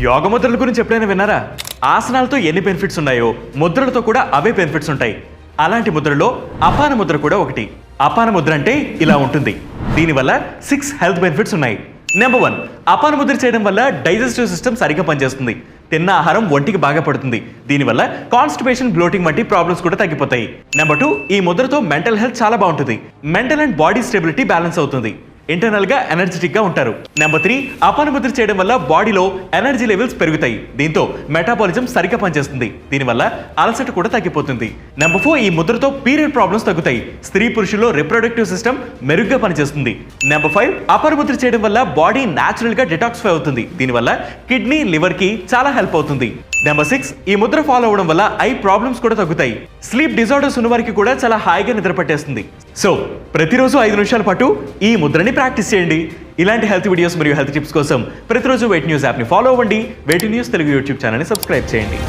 యోగ ముద్రల గురించి ఎప్పుడైనా విన్నారా? ఆసనాలతో ఎన్ని బెనిఫిట్స్ ఉన్నాయో ముద్రలతో కూడా అవే బెనిఫిట్స్ ఉంటాయి. అలాంటి ముద్రలో అపాన ముద్ర కూడా ఒకటి. అపాన ముద్ర అంటే ఇలా ఉంటుంది. దీనివల్ల 6 హెల్త్ బెనిఫిట్స్ ఉన్నాయి. నెంబర్ 1, అపాన ముద్ర చేయడం వల్ల డైజెస్టివ్ సిస్టమ్ సరిగ్గా పనిచేస్తుంది. తిన్న ఆహారం ఒంటికి బాగా పడుతుంది. దీనివల్ల కాన్స్టిపేషన్, బ్లోటింగ్ వంటి ప్రాబ్లమ్స్ కూడా తగ్గిపోతాయి. నెంబర్ 2, ఈ ముద్రతో మెంటల్ హెల్త్ చాలా బాగుంటుంది. Mental and body stability balance అవుతుంది. ఇంటర్నల్ గా ఎనర్జెటిక్ గా ఉంటారు. నెంబర్ 3, అపాన ముద్ర చేయడం వల్ల బాడీలో ఎనర్జీ లెవెల్స్ పెరుగుతాయి. దీంతో మెటాబాలిజం సరిగ్గా పనిచేస్తుంది. దీనివల్ల అలసట కూడా తగ్గిపోతుంది. నెంబర్ 4, ఈ ముద్రతో పీరియడ్ ప్రాబ్లమ్స్ తగ్గుతాయి. స్త్రీ పురుషుల్లో రిప్రొడక్టివ్ సిస్టమ్ మెరుగ్గా పనిచేస్తుంది. నెంబర్ 5, అపాన ముద్ర చేయడం వల్ల బాడీ న్యాచురల్ గా డిటాక్సిఫై అవుతుంది. దీనివల్ల కిడ్నీ, లివర్ కి చాలా హెల్ప్ అవుతుంది. నెంబర్ 6, ఈ ముద్ర ఫాలో అవడం వల్ల ఐ ప్రాబ్లమ్స్ కూడా తగ్గుతాయి. స్లీప్ డిజార్డర్స్ ఉన్న వారికి కూడా చాలా హాయిగా నిద్ర పట్టేస్తుంది. సో ప్రతిరోజు 5 నిమిషాల పాటు ఈ ముద్రని ప్రాక్టీస్ చేయండి. ఇలాంటి హెల్త్ వీడియోస్ మరియు హెల్త్ టిప్స్ కోసం ప్రతిరోజు వెయిట్ న్యూస్ యాప్ని ఫాలో అవ్వండి. వెయిట్ న్యూస్ తెలుగు యూట్యూబ్ ఛానల్ని సబ్స్క్రైబ్ చేయండి.